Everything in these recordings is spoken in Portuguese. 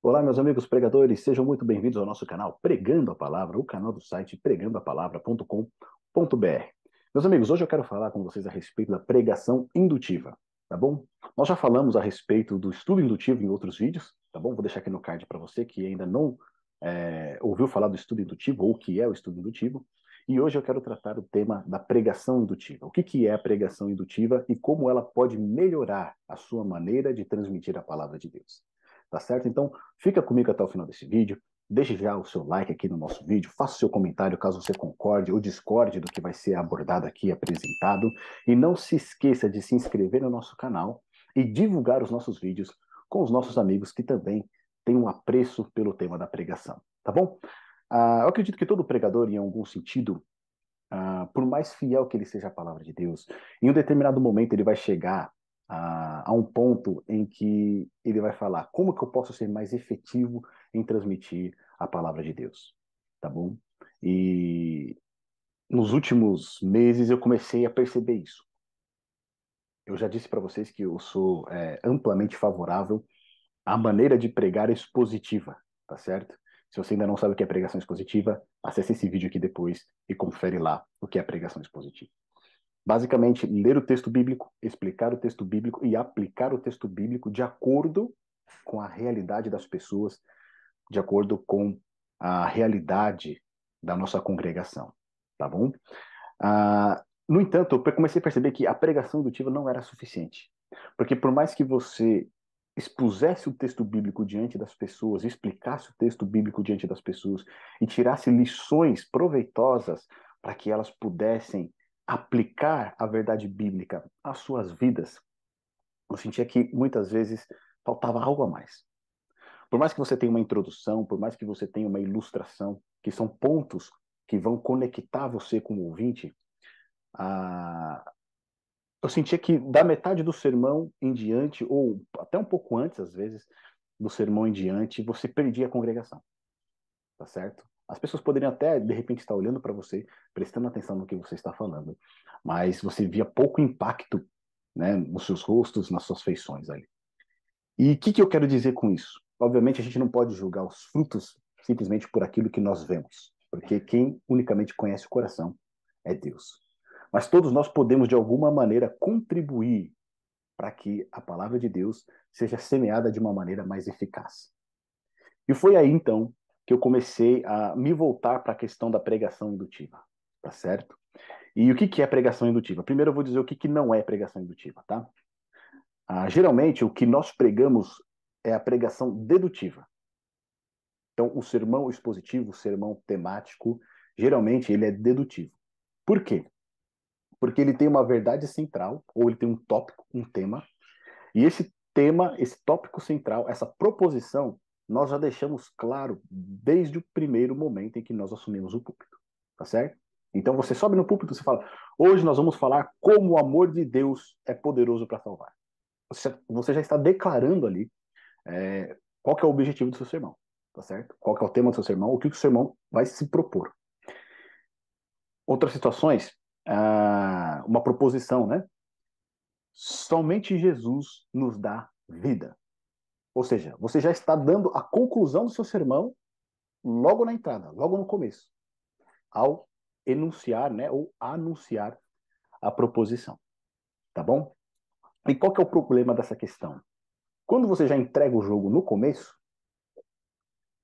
Olá, meus amigos pregadores, sejam muito bem-vindos ao nosso canal Pregando a Palavra, o canal do site pregandoapalavra.com.br. Meus amigos, hoje eu quero falar com vocês a respeito da pregação indutiva, tá bom? Nós já falamos a respeito do estudo indutivo em outros vídeos, tá bom? Vou deixar aqui no card para você que ainda não ouviu falar do estudo indutivo ou o que é o estudo indutivo. E hoje eu quero tratar o tema da pregação indutiva. O que é a pregação indutiva e como ela pode melhorar a sua maneira de transmitir a palavra de Deus. Tá certo? Então, fica comigo até o final desse vídeo. Deixe já o seu like aqui no nosso vídeo, faça o seu comentário caso você concorde ou discorde do que vai ser abordado aqui e apresentado. E não se esqueça de se inscrever no nosso canal e divulgar os nossos vídeos com os nossos amigos que também têm um apreço pelo tema da pregação. Tá bom? Eu acredito que todo pregador, em algum sentido, por mais fiel que ele seja à palavra de Deus, em um determinado momento ele vai chegar a um ponto em que ele vai falar como que eu posso ser mais efetivo em transmitir a palavra de Deus, tá bom? E nos últimos meses eu comecei a perceber isso. Eu já disse para vocês que eu sou amplamente favorável à maneira de pregar expositiva, tá certo? Se você ainda não sabe o que é pregação expositiva, acesse esse vídeo aqui depois e confere lá o que é pregação expositiva. Basicamente, ler o texto bíblico, explicar o texto bíblico e aplicar o texto bíblico de acordo com a realidade das pessoas, de acordo com a realidade da nossa congregação, tá bom? No entanto, eu comecei a perceber que a pregação indutiva não era suficiente, porque por mais que você expusesse o texto bíblico diante das pessoas, explicasse o texto bíblico diante das pessoas e tirasse lições proveitosas para que elas pudessem aplicar a verdade bíblica às suas vidas, eu sentia que muitas vezes faltava algo a mais. Por mais que você tenha uma introdução, por mais que você tenha uma ilustração, que são pontos que vão conectar você com o ouvinte, a... eu sentia que da metade do sermão em diante, ou até um pouco antes, às vezes, do sermão em diante, você perdia a congregação, tá certo? As pessoas poderiam até, de repente, estar olhando para você, prestando atenção no que você está falando, mas você via pouco impacto, né, nos seus rostos, nas suas feições ali. E o que eu quero dizer com isso? Obviamente, a gente não pode julgar os frutos simplesmente por aquilo que nós vemos, porque quem unicamente conhece o coração é Deus. Mas todos nós podemos, de alguma maneira, contribuir para que a palavra de Deus seja semeada de uma maneira mais eficaz. E foi aí, então, que eu comecei a me voltar para a questão da pregação indutiva, tá certo? E o que é pregação indutiva? Primeiro eu vou dizer o que não é pregação indutiva, tá? Geralmente, o que nós pregamos é a pregação dedutiva. Então, o sermão expositivo, o sermão temático, geralmente ele é dedutivo. Por quê? Porque ele tem uma verdade central, ou ele tem um tópico, um tema, e esse tema, esse tópico central, essa proposição, nós já deixamos claro desde o primeiro momento em que nós assumimos o púlpito, tá certo? Então você sobe no púlpito e fala: hoje nós vamos falar como o amor de Deus é poderoso para salvar. Você já está declarando ali qual que é o objetivo do seu sermão, tá certo? Qual que é o tema do seu sermão, o que o sermão vai se propor. Outras situações, uma proposição, né? Somente Jesus nos dá vida. Ou seja, você já está dando a conclusão do seu sermão logo na entrada, logo no começo, ao enunciar, né, ou anunciar a proposição, tá bom? E qual que é o problema dessa questão? Quando você já entrega o jogo no começo,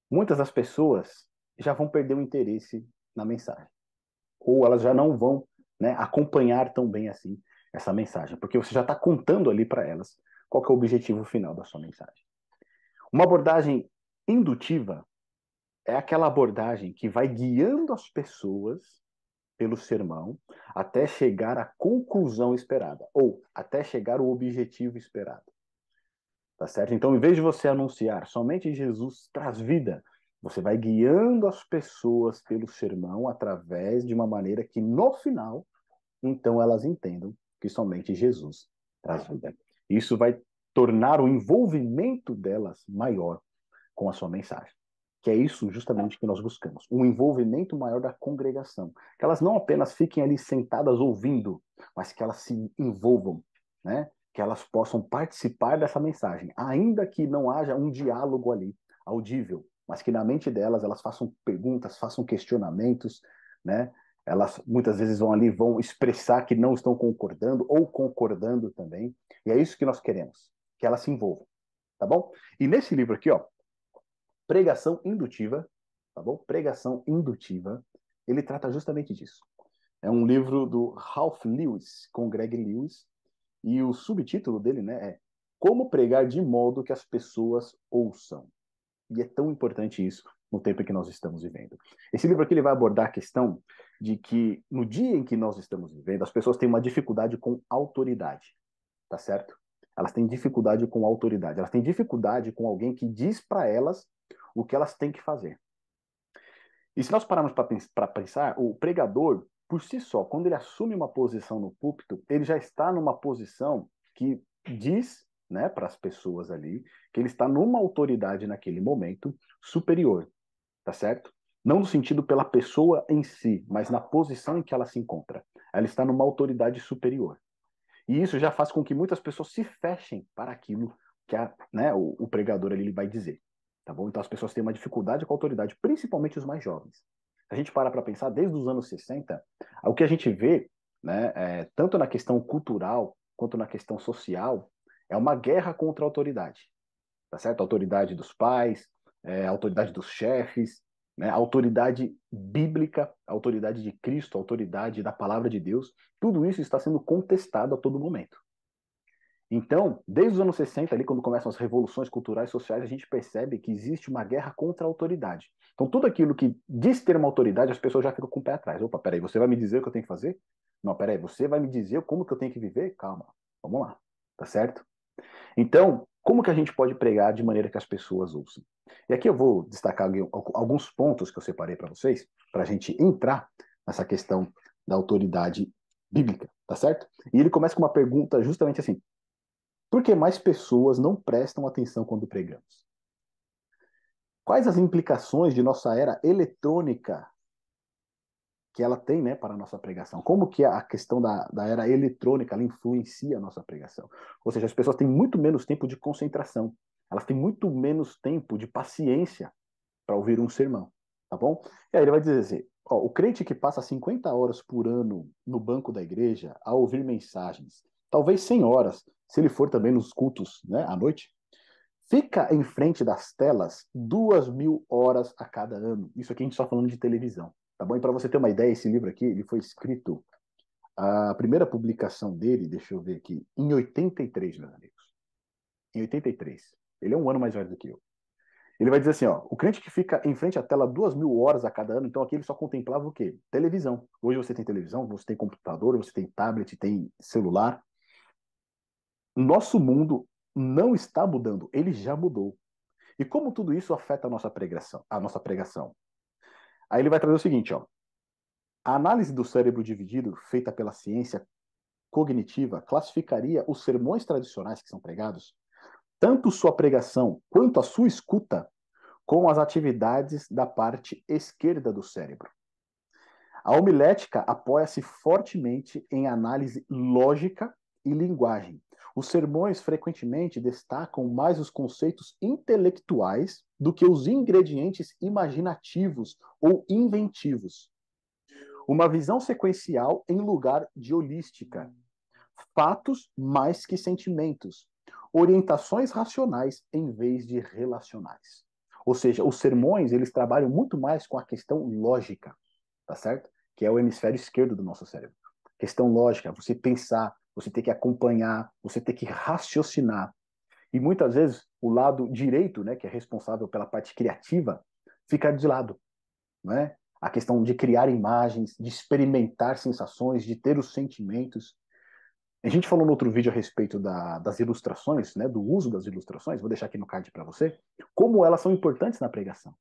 muitas das pessoas já vão perder o interesse na mensagem, ou elas já não vão, né, acompanhar tão bem assim essa mensagem, porque você já está contando ali para elas qual que é o objetivo final da sua mensagem. Uma abordagem indutiva é aquela abordagem que vai guiando as pessoas pelo sermão até chegar à conclusão esperada, ou até chegar ao objetivo esperado. Tá certo? Então, em vez de você anunciar somente Jesus traz vida, você vai guiando as pessoas pelo sermão através de uma maneira que, no final, então elas entendam que somente Jesus traz vida. Isso vai tornar o envolvimento delas maior com a sua mensagem. Que é isso justamente que nós buscamos, um envolvimento maior da congregação. Que elas não apenas fiquem ali sentadas ouvindo, mas que elas se envolvam, né? Que elas possam participar dessa mensagem, ainda que não haja um diálogo ali, audível, mas que na mente delas elas façam perguntas, façam questionamentos, né? Elas muitas vezes vão ali, vão expressar que não estão concordando ou concordando também. E é isso que nós queremos, que elas se envolvam, tá bom? E nesse livro aqui, ó, Pregação Indutiva, tá bom? Pregação Indutiva, ele trata justamente disso. É um livro do Ralph Lewis, com Greg Lewis, e o subtítulo dele, né, é Como Pregar de Modo que as Pessoas Ouçam. E é tão importante isso no tempo em que nós estamos vivendo. Esse livro aqui ele vai abordar a questão de que no dia em que nós estamos vivendo, as pessoas têm uma dificuldade com autoridade, tá certo? Elas têm dificuldade com autoridade, elas têm dificuldade com alguém que diz para elas o que elas têm que fazer. E se nós pararmos para pensar, o pregador, por si só, quando ele assume uma posição no púlpito, ele já está numa posição que diz, né, para as pessoas ali, que ele está numa autoridade naquele momento superior, tá certo? Não no sentido pela pessoa em si, mas na posição em que ela se encontra. Ela está numa autoridade superior. E isso já faz com que muitas pessoas se fechem para aquilo que né, o pregador ali vai dizer. Tá bom? Então as pessoas têm uma dificuldade com a autoridade, principalmente os mais jovens. Se a gente para pensar, desde os anos 60, o que a gente vê, né, tanto na questão cultural quanto na questão social, é uma guerra contra a autoridade. Tá certo? A autoridade dos pais, a autoridade dos chefes, né, a autoridade bíblica, a autoridade de Cristo, a autoridade da palavra de Deus, tudo isso está sendo contestado a todo momento. Então, desde os anos 60, ali, quando começam as revoluções culturais e sociais, a gente percebe que existe uma guerra contra a autoridade. Então, tudo aquilo que diz ter uma autoridade, as pessoas já ficam com o pé atrás. Opa, peraí, você vai me dizer o que eu tenho que fazer? Não, peraí, você vai me dizer como que eu tenho que viver? Calma, vamos lá, tá certo? Então, como que a gente pode pregar de maneira que as pessoas ouçam? E aqui eu vou destacar alguns pontos que eu separei para vocês, para a gente entrar nessa questão da autoridade bíblica, tá certo? E ele começa com uma pergunta justamente assim: por que mais pessoas não prestam atenção quando pregamos? Quais as implicações de nossa era eletrônica que ela tem, né, para a nossa pregação? Como que a questão da era eletrônica ela influencia a nossa pregação? Ou seja, as pessoas têm muito menos tempo de concentração, elas têm muito menos tempo de paciência para ouvir um sermão, tá bom? E aí ele vai dizer assim, ó, o crente que passa 50 horas por ano no banco da igreja a ouvir mensagens, talvez 100 horas, se ele for também nos cultos, né, à noite, fica em frente das telas 2.000 horas a cada ano. Isso aqui a gente está falando de televisão, tá bom? E para você ter uma ideia, esse livro aqui, ele foi escrito, a primeira publicação dele, deixa eu ver aqui, em 83, meus amigos. Em 83. Ele é um ano mais velho do que eu. Ele vai dizer assim, ó, o crente que fica em frente à tela 2.000 horas a cada ano, então aqui ele só contemplava o quê? Televisão. Hoje você tem televisão, você tem computador, você tem tablet, tem celular. Nosso mundo não está mudando, ele já mudou. E como tudo isso afeta a nossa pregação? A nossa pregação? Aí ele vai trazer o seguinte, ó. A análise do cérebro dividido, feita pela ciência cognitiva, classificaria os sermões tradicionais que são pregados, tanto sua pregação quanto a sua escuta, com as atividades da parte esquerda do cérebro. A homilética apoia-se fortemente em análise lógica e linguagem. Os sermões frequentemente destacam mais os conceitos intelectuais do que os ingredientes imaginativos ou inventivos. Uma visão sequencial em lugar de holística. Fatos mais que sentimentos. Orientações racionais em vez de relacionais. Ou seja, os sermões, eles trabalham muito mais com a questão lógica, tá certo? Que é o hemisfério esquerdo do nosso cérebro. Questão lógica, você pensar, você ter que acompanhar, você ter que raciocinar. E muitas vezes o lado direito, né, que é responsável pela parte criativa, fica de lado, não é? A questão de criar imagens, de experimentar sensações, de ter os sentimentos. A gente falou no outro vídeo a respeito das ilustrações, né, do uso das ilustrações, vou deixar aqui no card para você, como elas são importantes na pregação,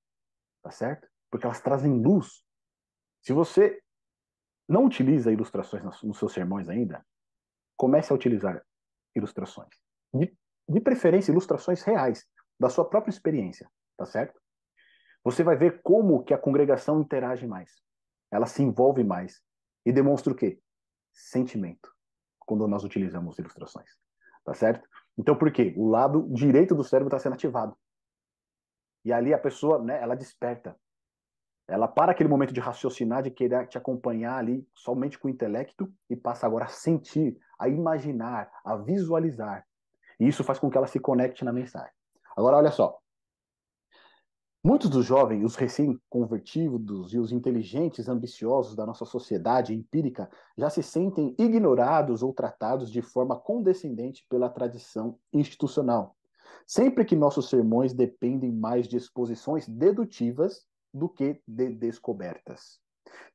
tá certo? Porque elas trazem luz. Se você não utiliza ilustrações nos seus sermões ainda, comece a utilizar ilustrações. De preferência, ilustrações reais, da sua própria experiência, tá certo? Você vai ver como que a congregação interage mais. Ela se envolve mais. E demonstra o quê? Sentimento, quando nós utilizamos ilustrações. Tá certo? Então, por quê? O lado direito do cérebro está sendo ativado. E ali a pessoa, né, ela desperta. Ela para aquele momento de raciocinar, de querer te acompanhar ali somente com o intelecto e passa agora a sentir, a imaginar, a visualizar. E isso faz com que ela se conecte na mensagem. Agora, olha só. Muitos dos jovens, os recém-convertidos e os inteligentes ambiciosos da nossa sociedade empírica já se sentem ignorados ou tratados de forma condescendente pela tradição institucional. Sempre que nossos sermões dependem mais de exposições dedutivas do que de descobertas.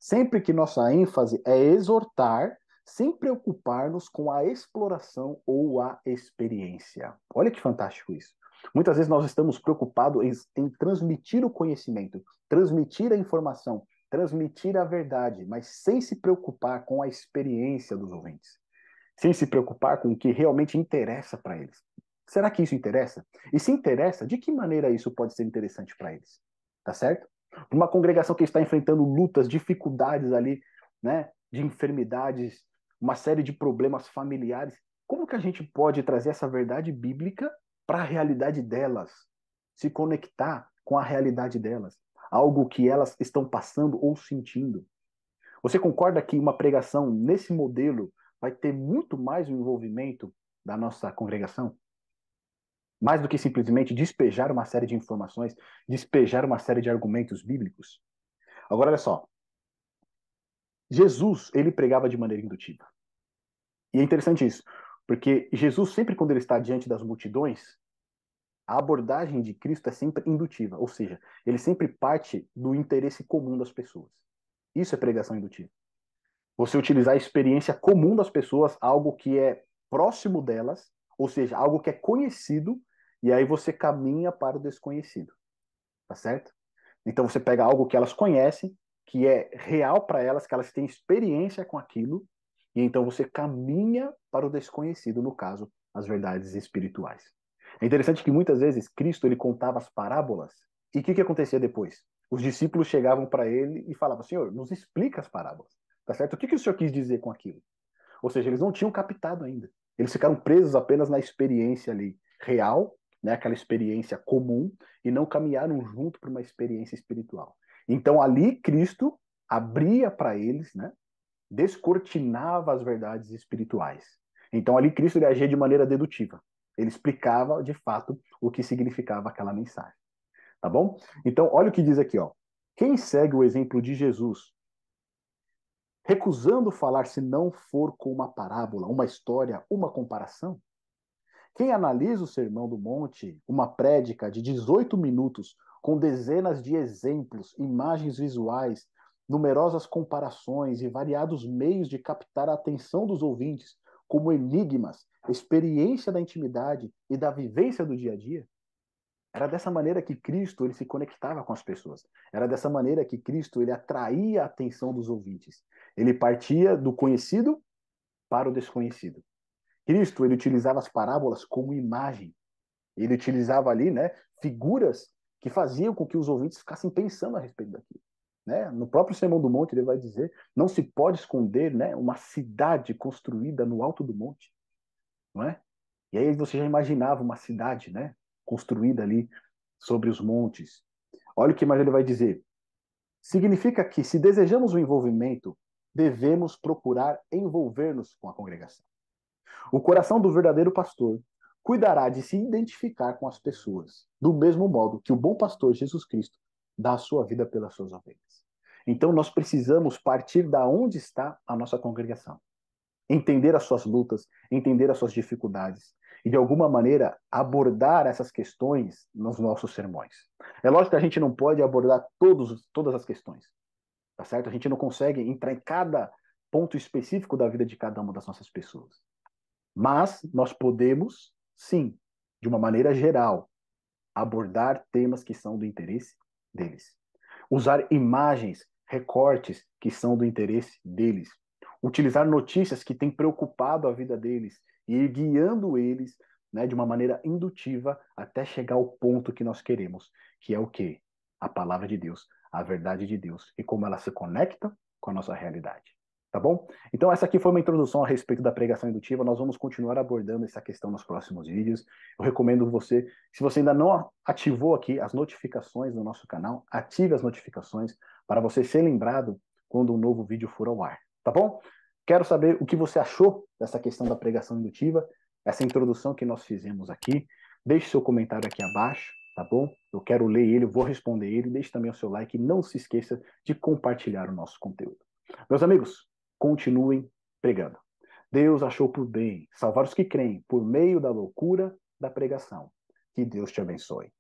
Sempre que nossa ênfase é exortar, sem preocupar-nos com a exploração ou a experiência. Olha que fantástico isso. Muitas vezes nós estamos preocupados em transmitir o conhecimento, transmitir a informação, transmitir a verdade, mas sem se preocupar com a experiência dos ouvintes, sem se preocupar com o que realmente interessa para eles. Será que isso interessa? E se interessa, de que maneira isso pode ser interessante para eles? Tá certo? Uma congregação que está enfrentando lutas, dificuldades ali, né, de enfermidades, uma série de problemas familiares, como que a gente pode trazer essa verdade bíblica para a realidade delas? Se conectar com a realidade delas, algo que elas estão passando ou sentindo. Você concorda que uma pregação nesse modelo vai ter muito mais o envolvimento da nossa congregação? Mais do que simplesmente despejar uma série de informações, despejar uma série de argumentos bíblicos? Agora, olha só. Jesus, ele pregava de maneira indutiva. E é interessante isso, porque Jesus, sempre quando ele está diante das multidões, a abordagem de Cristo é sempre indutiva, ou seja, ele sempre parte do interesse comum das pessoas. Isso é pregação indutiva. Você utilizar a experiência comum das pessoas, algo que é próximo delas, ou seja, algo que é conhecido, e aí você caminha para o desconhecido. Tá certo? Então você pega algo que elas conhecem, que é real para elas, que elas têm experiência com aquilo, e então você caminha para o desconhecido, no caso, as verdades espirituais. É interessante que muitas vezes Cristo ele contava as parábolas, e o que acontecia depois? Os discípulos chegavam para ele e falavam: Senhor, nos explica as parábolas. Tá certo? O que o senhor quis dizer com aquilo? Ou seja, eles não tinham captado ainda. Eles ficaram presos apenas na experiência ali real, né, aquela experiência comum, e não caminharam junto para uma experiência espiritual. Então ali Cristo abria para eles, né, descortinava as verdades espirituais. Então ali Cristo ele agia de maneira dedutiva. Ele explicava de fato o que significava aquela mensagem. Tá bom? Então olha o que diz aqui, ó. Quem segue o exemplo de Jesus recusando falar se não for com uma parábola, uma história, uma comparação? Quem analisa o Sermão do Monte, uma prédica de 18 minutos, com dezenas de exemplos, imagens visuais, numerosas comparações e variados meios de captar a atenção dos ouvintes, como enigmas, experiência da intimidade e da vivência do dia a dia? Era dessa maneira que Cristo ele se conectava com as pessoas. Era dessa maneira que Cristo ele atraía a atenção dos ouvintes. Ele partia do conhecido para o desconhecido. Cristo ele utilizava as parábolas como imagem. Ele utilizava ali, né, figuras que faziam com que os ouvintes ficassem pensando a respeito daquilo. Né? No próprio Sermão do Monte ele vai dizer: não se pode esconder, né, uma cidade construída no alto do monte, não é? E aí você já imaginava uma cidade, né, construída ali sobre os montes. Olha o que mais ele vai dizer. Significa que, se desejamos o envolvimento, devemos procurar envolver-nos com a congregação. O coração do verdadeiro pastor cuidará de se identificar com as pessoas, do mesmo modo que o bom pastor Jesus Cristo dá a sua vida pelas suas ovelhas. Então, nós precisamos partir da onde está a nossa congregação, entender as suas lutas, entender as suas dificuldades e, de alguma maneira, abordar essas questões nos nossos sermões. É lógico que a gente não pode abordar todas as questões, tá certo? A gente não consegue entrar em cada ponto específico da vida de cada uma das nossas pessoas. Mas nós podemos, sim, de uma maneira geral, abordar temas que são do interesse deles. Usar imagens, recortes que são do interesse deles. Utilizar notícias que têm preocupado a vida deles e ir guiando eles, né, de uma maneira indutiva até chegar ao ponto que nós queremos, que é o quê? A palavra de Deus, a verdade de Deus e como ela se conecta com a nossa realidade. Tá bom? Então, essa aqui foi uma introdução a respeito da pregação indutiva. Nós vamos continuar abordando essa questão nos próximos vídeos. Eu recomendo você, se você ainda não ativou aqui as notificações do nosso canal, ative as notificações para você ser lembrado quando um novo vídeo for ao ar. Tá bom? Quero saber o que você achou dessa questão da pregação indutiva, essa introdução que nós fizemos aqui. Deixe seu comentário aqui abaixo, tá bom? Eu quero ler ele, eu vou responder ele. Deixe também o seu like e não se esqueça de compartilhar o nosso conteúdo. Meus amigos, continuem pregando. Deus achou por bem salvar os que creem por meio da loucura da pregação. Que Deus te abençoe.